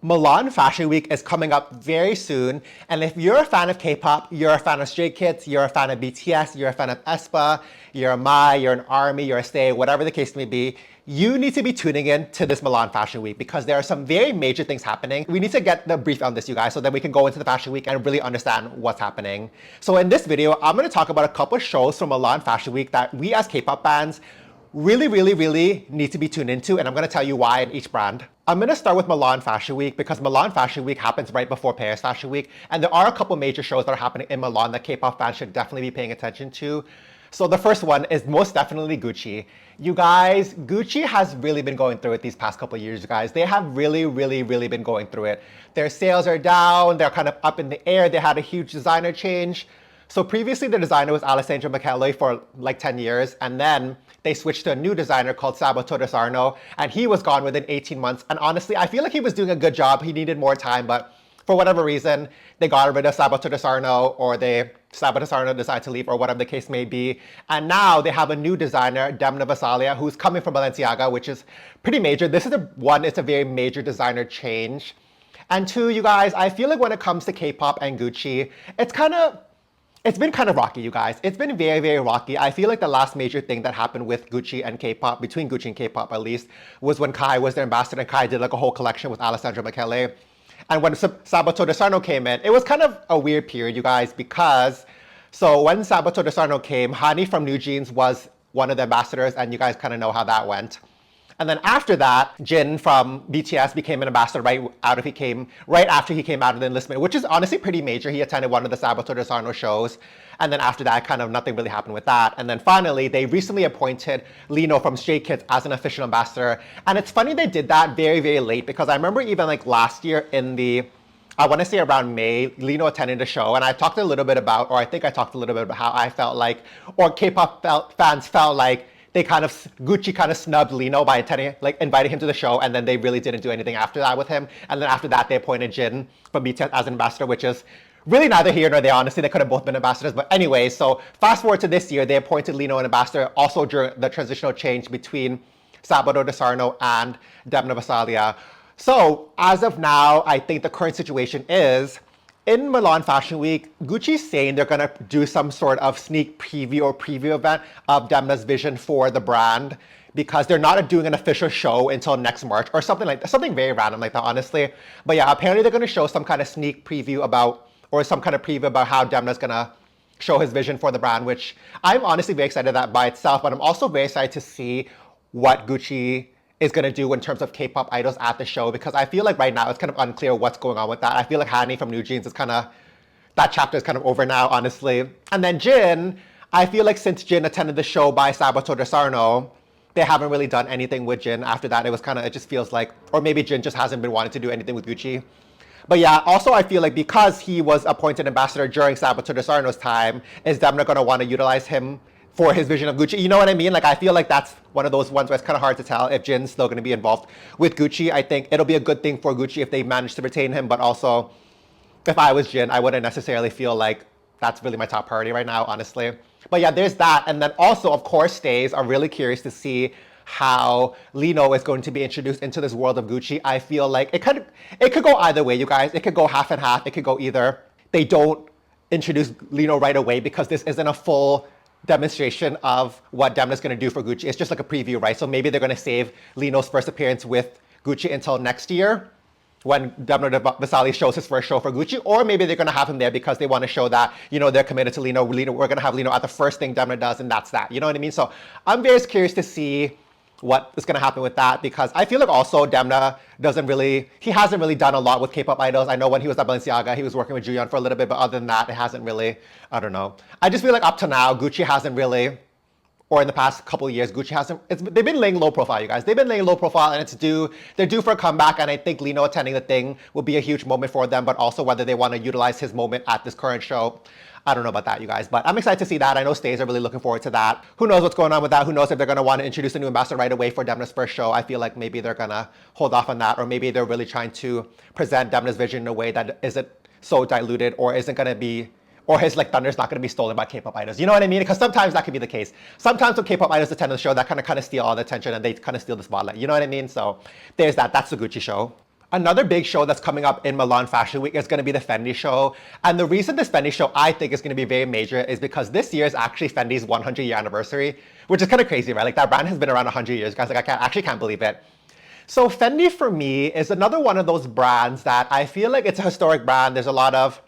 Milan Fashion Week is coming up very soon, and if you're a fan of K-pop, you're a fan of Stray Kids, you're a fan of BTS, you're a fan of aespa, you're a MY, you're an ARMY, you're a STAY, whatever the case may be, you need to be tuning in to this Milan Fashion Week because there are some very major things happening. We need to get the brief on this, you guys, so then we can go into the Fashion Week and really understand what's happening. So in this video, I'm going to talk about a couple of shows from Milan Fashion Week that we as K-pop fans really need to be tuned into, and I'm going to tell you why in each brand. I'm going to start with Milan Fashion Week because Milan Fashion Week happens right before Paris Fashion Week, and there are a couple major shows that are happening in Milan that K-pop fans should definitely be paying attention to. So the first one is most definitely Gucci. You guys, Gucci has really been going through it these past couple of years, you guys. They have really been going through it. Their sales are down, they're kind of up in the air, they had a huge designer change. So previously the designer was Alessandro Michele for like 10 years, and then they switched to a new designer called Salvatore Sarno, and he was gone within 18 months. And honestly, I feel like he was doing a good job. He needed more time, but for whatever reason, they got rid of Salvatore Sarno, or Salvatore Sarno decided to leave, or whatever the case may be. And now they have a new designer, Demna Gvasalia, who's coming from Balenciaga, which is pretty major. This is it's a very major designer change. And two, you guys, I feel like when it comes to K-pop and Gucci, it's been kind of rocky, you guys. It's been very rocky. I feel like the last major thing that happened with Gucci and K-pop, between Gucci and K-pop at least, was when Kai was their ambassador and Kai did like a whole collection with Alessandro Michele. And when Salvatore Sarno came in, it was kind of a weird period, you guys, because so when Salvatore Sarno came, Hani from New Jeans was one of the ambassadors, and you guys kind of know how that went. And then after that, Jin from BTS became an ambassador right after he came out of the enlistment, which is honestly pretty major. He attended one of the Salvatore Sarno shows. And then after that, kind of nothing really happened with that. And then finally, they recently appointed Lino from Stray Kids as an official ambassador. And it's funny they did that very late, because I remember even like last year I want to say around May, Lino attended a show, and I think I talked a little bit about how I felt like, or K-pop fans felt like, Gucci kind of snubbed Lino by inviting him to the show, and then they really didn't do anything after that with him. And then after that, they appointed Jin from BTS as an ambassador, which is really neither here nor there, honestly. They could have both been ambassadors. But anyway, so fast forward to this year, they appointed Lino an ambassador also during the transitional change between Salvatore Sarno and Demna Gvasalia. So as of now, I think the current situation is, in Milan Fashion Week, Gucci's saying they're going to do some sort of sneak preview or preview event of Demna's vision for the brand, because they're not doing an official show until next March or something like that. Something very random like that, honestly. But yeah, apparently they're going to show some kind of sneak preview about how Demna's going to show his vision for the brand, which I'm honestly very excited that by itself, but I'm also very excited to see what Gucci is going to do in terms of K-pop idols at the show, because I feel like right now it's kind of unclear what's going on with that. I feel like Hani from New Jeans that chapter is kind of over now, honestly. And then Jin, I feel like since Jin attended the show by Salvatore Sarno, they haven't really done anything with Jin after that. It just feels like, or maybe Jin just hasn't been wanting to do anything with Gucci. But yeah, also I feel like because he was appointed ambassador during Salvatore Sarno's time, is Demna going to want to utilize him for his vision of Gucci? You know what I mean? Like, I feel like that's one of those ones where it's kind of hard to tell if Jin's still going to be involved with Gucci. I think it'll be a good thing for Gucci if they manage to retain him, but also, if I was Jin, I wouldn't necessarily feel like that's really my top priority right now, honestly. But yeah, there's that. And then also, of course, stays are really curious to see how Lino is going to be introduced into this world of Gucci. I feel like it could go either way, you guys. It could go half and half. It could go either they don't introduce Lino right away because this isn't a full demonstration of what Demna's going to do for Gucci. It's just like a preview, right? So maybe they're going to save Lino's first appearance with Gucci until next year when Demna Gvasalia shows his first show for Gucci, or maybe they're going to have him there because they want to show that, they're committed to Lino. We're going to have Lino at the first thing Demna does, and that's that. You know what I mean? So I'm very curious to see what is going to happen with that, because I feel like also Demna hasn't really done a lot with K-pop idols. I know when he was at Balenciaga, he was working with Juyeon for a little bit, but other than that, it hasn't really, I don't know. I just feel like up to now, Gucci hasn't really, or in the past couple of years, they've been laying low profile, you guys. They've been laying low profile, and they're due for a comeback, and I think Lino attending the thing will be a huge moment for them, but also whether they want to utilize his moment at this current show, I don't know about that, you guys, but I'm excited to see that. I know stays are really looking forward to that. Who knows what's going on with that? Who knows if they're going to want to introduce a new ambassador right away for Demna's first show? I feel like maybe they're going to hold off on that, or maybe they're really trying to present Demna's vision in a way that isn't so diluted, or isn't going to be, or his thunder's not going to be stolen by K-pop idols. You know what I mean? Because sometimes that could be the case. Sometimes when K-pop idols attend the show, that kind of steal all the attention, and they kind of steal the spotlight. You know what I mean? So there's that. That's the Gucci show. Another big show that's coming up in Milan Fashion Week is going to be the Fendi show. And the reason this Fendi show I think is going to be very major is because this year is actually Fendi's 100-year anniversary, which is kind of crazy, right? Like that brand has been around 100 years, guys. Like I can't believe it. So Fendi for me is another one of those brands that I feel like it's a historic brand. There's a lot of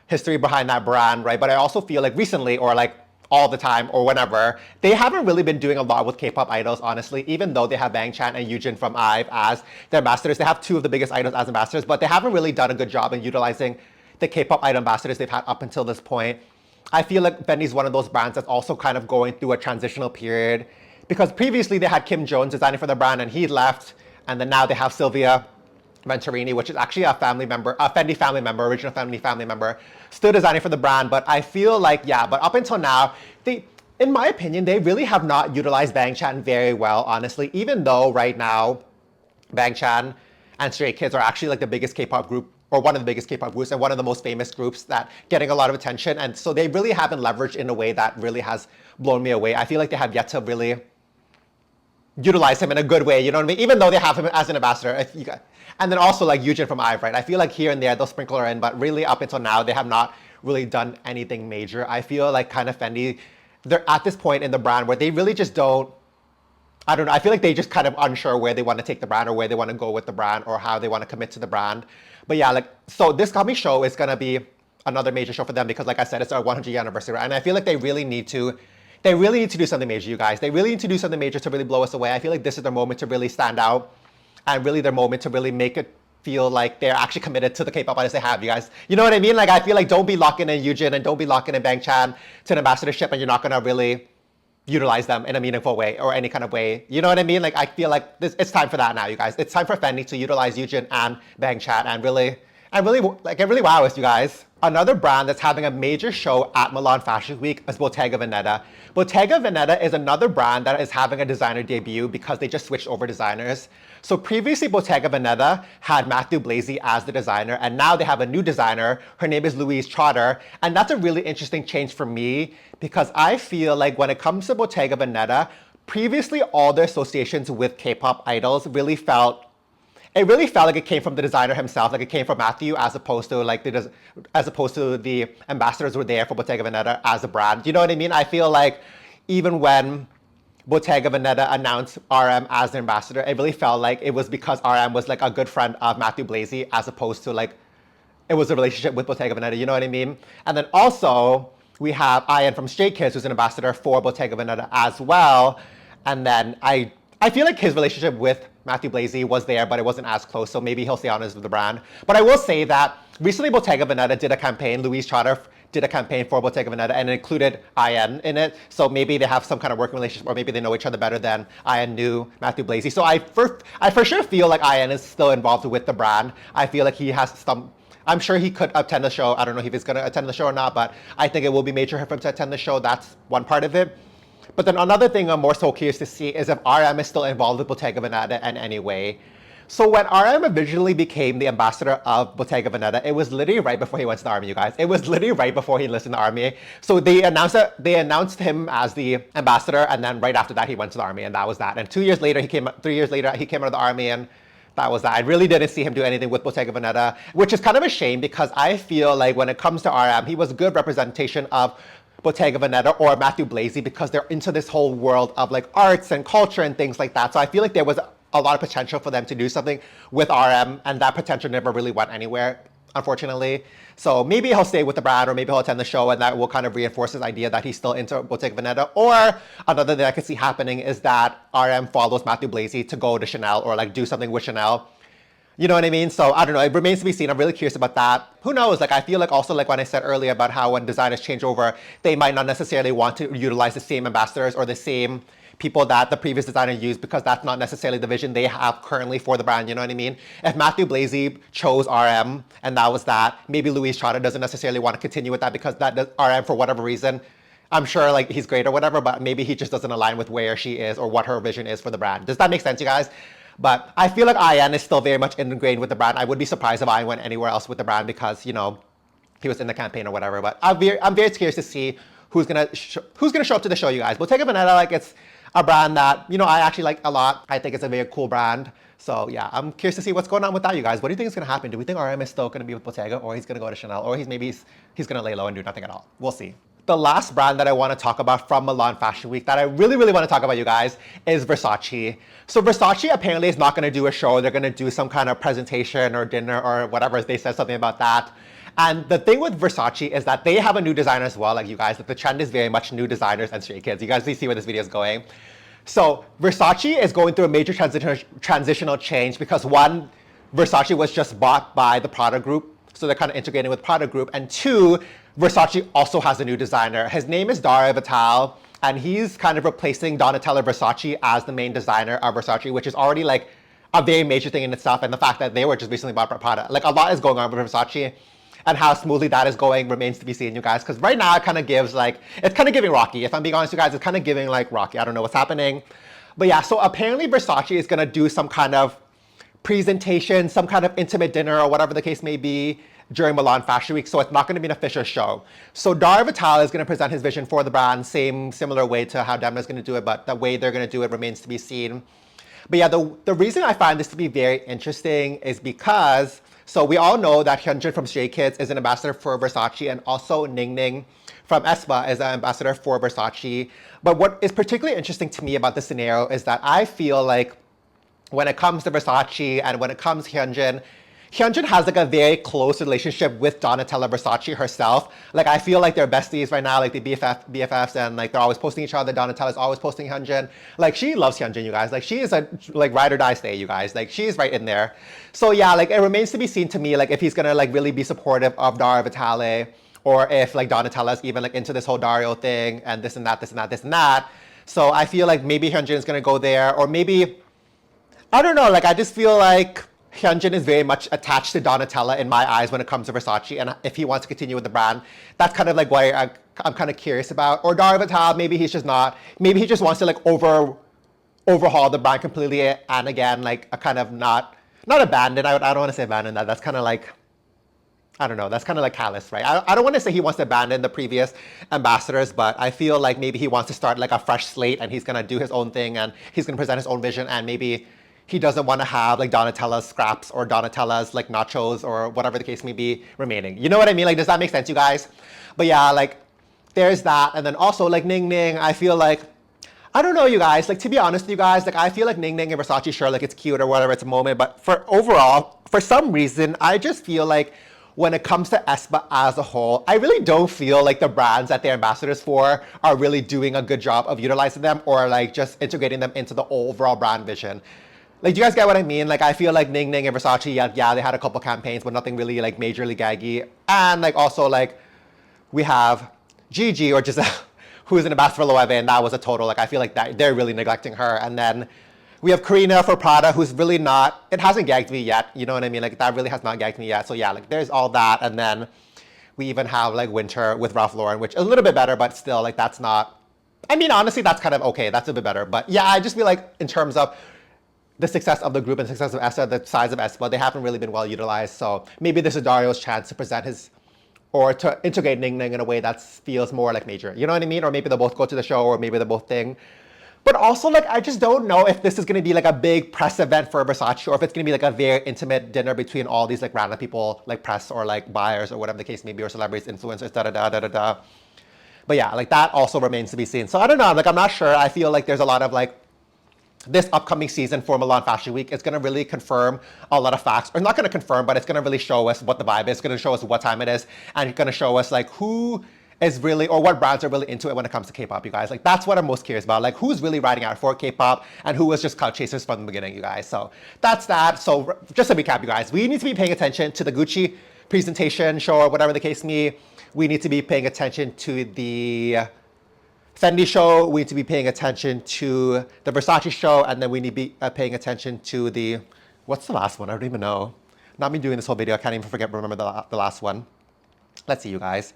history behind that brand, right? But I also feel like recently, or like all the time or whenever, they haven't really been doing a lot with K-pop idols, honestly, even though they have Bang Chan and Hyunjin from IVE as their ambassadors. They have two of the biggest idols as ambassadors, but they haven't really done a good job in utilizing the K-pop idol ambassadors they've had up until this point. I feel like Fendi's one of those brands that's also kind of going through a transitional period, because previously they had Kim Jones designing for the brand and he left, and then now they have Sylvia Venturini, which is actually a family member, a Fendi family member, original Fendi family member, still designing for the brand. But I feel like, yeah, but up until now, in my opinion, they really have not utilized Bang Chan very well, honestly, even though right now, Bang Chan and Stray Kids are actually like the biggest K-pop group, or one of the biggest K-pop groups, and one of the most famous groups that getting a lot of attention. And so they really haven't leveraged in a way that really has blown me away. I feel like they have yet to really utilize him in a good way, you know what I mean? Even though they have him as an ambassador. And then also like Hyunjin from IVE, right? I feel like here and there they'll sprinkle her in, but really up until now they have not really done anything major. I feel like kind of Fendi, they're at this point in the brand where they really just don't, I don't know, I feel like they just kind of unsure where they want to take the brand or where they want to go with the brand or how they want to commit to the brand. But yeah, like, so this coming show is going to be another major show for them because like I said, it's our 100-year anniversary, right? And I feel like they really need to do something major, you guys. They really need to do something major to really blow us away. I feel like this is their moment to really stand out and really their moment to really make it feel like they're actually committed to the K-pop artists they have, you guys. You know what I mean? Like, I feel like don't be locking in Hyunjin and don't be locking in Bang Chan to an ambassadorship and you're not going to really utilize them in a meaningful way or any kind of way. You know what I mean? Like, I feel like it's time for that now, you guys. It's time for Fendi to utilize Hyunjin and Bang Chan and really wow us, you guys. Another brand that's having a major show at Milan Fashion Week is Bottega Veneta. Bottega Veneta is another brand that is having a designer debut because they just switched over designers. So previously Bottega Veneta had Matthew Blazy as the designer, and now they have a new designer. Her name is Louise Trotter, and that's a really interesting change for me because I feel like when it comes to Bottega Veneta, previously all their associations with K-pop idols really felt like it came from the designer himself, like it came from Matthew, as opposed to the ambassadors were there for Bottega Veneta as a brand. You know what I mean? I feel like even when Bottega Veneta announced RM as the ambassador, it really felt like it was because RM was like a good friend of Matthew Blazy, as opposed to like it was a relationship with Bottega Veneta. You know what I mean? And then also we have Ian from Stray Kids, who's an ambassador for Bottega Veneta as well. And then I feel like his relationship with Matthew Blazy was there, but it wasn't as close, so maybe he'll stay honest with the brand. But I will say that recently Bottega Veneta did a campaign, Louise Trotter did a campaign for Bottega Veneta, and it included Ian in it, so maybe they have some kind of working relationship, or maybe they know each other better than Ian knew Matthew Blazy. So I for sure feel like Ian is still involved with the brand. I feel like he has some, I'm sure he could attend the show. I don't know if he's going to attend the show or not, but I think it will be major for him to attend the show. That's one part of it. But then another thing I'm more so curious to see is if RM is still involved with Bottega Veneta in any way. So when RM originally became the ambassador of Bottega Veneta, it was literally right before he went to the army, you guys. It was literally right before he enlisted in the army. So they announced him as the ambassador, and then right after that he went to the army, and that was that. And 3 years later he came out of the army, and that was that. I really didn't see him do anything with Bottega Veneta, which is kind of a shame because I feel like when it comes to RM, he was a good representation of Bottega Veneta or Matthew Blazy because they're into this whole world of like arts and culture and things like that. So I feel like there was a lot of potential for them to do something with RM, and that potential never really went anywhere, unfortunately. So maybe he'll stay with the brand, or maybe he'll attend the show, and that will kind of reinforce his idea that he's still into Bottega Veneta. Or another thing I could see happening is that RM follows Matthew Blazy to go to Chanel or like do something with Chanel. You know what I mean? So I don't know. It remains to be seen. I'm really curious about that. Who knows? Like, I feel like also like when I said earlier about how when designers change over, they might not necessarily want to utilize the same ambassadors or the same people that the previous designer used, because that's not necessarily the vision they have currently for the brand. You know what I mean? If Matthew Blazy chose RM and that was that, maybe Louise Trotter doesn't necessarily want to continue with that because that does, RM for whatever reason, I'm sure like he's great or whatever, but maybe he just doesn't align with where she is or what her vision is for the brand. Does that make sense, you guys? But I feel like Ian is still very much ingrained with the brand. I would be surprised if Ian went anywhere else with the brand because, you know, he was in the campaign or whatever. But I'm very curious to see who's gonna show up to the show, you guys. Bottega Veneta, like, it's a brand that, you know, I actually like a lot. I think it's a very cool brand. So yeah, I'm curious to see what's going on with that, you guys. What do you think is going to happen? Do we think RM is still going to be with Bottega, or he's going to go to Chanel, or he's going to lay low and do nothing at all? We'll see. The last brand that I want to talk about from Milan Fashion Week that I really, really want to talk about, you guys, is Versace. So Versace apparently is not going to do a show. They're going to do some kind of presentation or dinner or whatever. They said something about that. And the thing with Versace is that they have a new designer as well, like you guys. Like the trend is very much new designers and stray kids. You guys see where this video is going. So Versace is going through a major transitional change because one, Versace was just bought by the Prada Group. So they're kind of integrating with Prada Group. And two, Versace also has a new designer. His name is Dario Vitale, and he's kind of replacing Donatella Versace as the main designer of Versace, which is already like a very major thing in itself. And the fact that they were just recently bought by Prada. Like a lot is going on with Versace, and how smoothly that is going remains to be seen, you guys. Because right now it kind of gives like, it's kind of giving Rocky. If I'm being honest, you guys, it's kind of giving like Rocky. I don't know what's happening. But yeah, so apparently Versace is going to do some kind of presentation, some kind of intimate dinner or whatever the case may be during Milan Fashion Week. So it's not going to be an official show. So Dario Vitale is going to present his vision for the brand, similar way to how Demna is going to do it, but the way they're going to do it remains to be seen. But yeah, the reason I find this to be very interesting is because, so we all know that Hyunjin from Stray Kids is an ambassador for Versace, and also Ning Ning from aespa is an ambassador for Versace. But what is particularly interesting to me about this scenario is that I feel like when it comes to Versace and when it comes to Hyunjin, Hyunjin has like a very close relationship with Donatella Versace herself. Like I feel like they're besties right now, like they BFFs, and like they're always posting each other. Donatella's always posting Hyunjin. Like she loves Hyunjin, you guys. Like she is a like ride or die stay, you guys. Like she's right in there. So yeah, like it remains to be seen to me like if he's gonna like really be supportive of Dario Vitale, or if like Donatella's even like into this whole Dario thing and this and that, this and that, this and that. So I feel like maybe Hyunjin is gonna go there, or maybe, I don't know, like I just feel like Hyunjin is very much attached to Donatella in my eyes when it comes to Versace, and if he wants to continue with the brand, that's kind of like why I'm kind of curious about. Or Dario Vitale, maybe he's just not. Maybe he just wants to like overhaul the brand completely, and again, like a kind of not abandon. I don't want to say abandon that. That's kind of like, I don't know. That's kind of like callous, right? I don't want to say he wants to abandon the previous ambassadors, but I feel like maybe he wants to start like a fresh slate, and he's gonna do his own thing, and he's gonna present his own vision, and maybe he doesn't want to have like Donatella's scraps or Donatella's like nachos or whatever the case may be remaining. You know what I mean? Like, does that make sense, you guys? But yeah, like there's that. And then also like Ning Ning, I feel like, I don't know, you guys, like to be honest with you guys, like I feel like Ning Ning and Versace, sure, like it's cute or whatever, it's a moment. But for overall, for some reason, I just feel like when it comes to aespa as a whole, I really don't feel like the brands that they're ambassadors for are really doing a good job of utilizing them or like just integrating them into the overall brand vision. Like, do you guys get what I mean? Like, I feel like Ning Ning and Versace, yeah, they had a couple campaigns, but nothing really, like, majorly gaggy. And, like, also, like, we have Gigi, or Giselle, who's an ambassador for Loewe, and that was a total, like, I feel like that they're really neglecting her. And then we have Karina for Prada, who's really not, it hasn't gagged me yet. You know what I mean? Like, that really has not gagged me yet. So, yeah, like, there's all that. And then we even have, like, Winter with Ralph Lauren, which is a little bit better, but still, like, that's not, I mean, honestly, that's kind of okay. That's a bit better. But, yeah, I just feel like in terms of the success of the group and success of aespa, the size of aespa, they haven't really been well utilized. So maybe this is Dario's chance to present his, or to integrate Ning Ning in a way that feels more like major. You know what I mean? Or maybe they'll both go to the show, or maybe they're both thing. But also, like, I just don't know if this is going to be like a big press event for Versace, or if it's going to be like a very intimate dinner between all these like random people, like press or like buyers or whatever the case may be, or celebrities, influencers, da-da-da. But yeah, like that also remains to be seen. So I don't know, like I'm not sure. I feel like there's a lot of like, this upcoming season for Milan Fashion Week is going to really confirm a lot of facts, or not going to confirm, but it's going to really show us what the vibe is. It's going to show us what time it is, and it's going to show us like who is really, or what brands are really into it when it comes to K-pop, you guys. Like that's what I'm most curious about, like who's really riding out for K-pop and who was just clout chasers from the beginning, you guys. So that's that. So just to recap, you guys, we need to be paying attention to the Gucci presentation, show, or whatever the case may be. We need to be paying attention to the Fendi show, we need to be paying attention to the Versace show, and then we need to be paying attention to the, what's the last one? I don't even know. Not me doing this whole video, I can't even remember the last one. Let's see, you guys.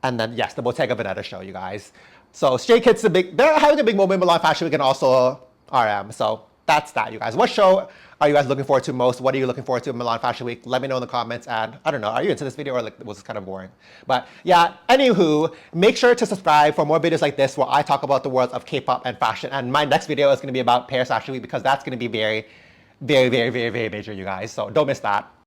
And then, yes, the Bottega Veneta show, you guys. So Stray Kids, they're having a big moment in Milan Fashion Week, and also RM. So that's that, you guys. What show are you guys looking forward to most? What are you looking forward to in Milan Fashion Week? Let me know in the comments. And I don't know, are you into this video, or like, was this kind of boring? But yeah, anywho, make sure to subscribe for more videos like this where I talk about the world of K-pop and fashion. And my next video is going to be about Paris Fashion Week, because that's going to be very very, very, very, very major, you guys. So don't miss that.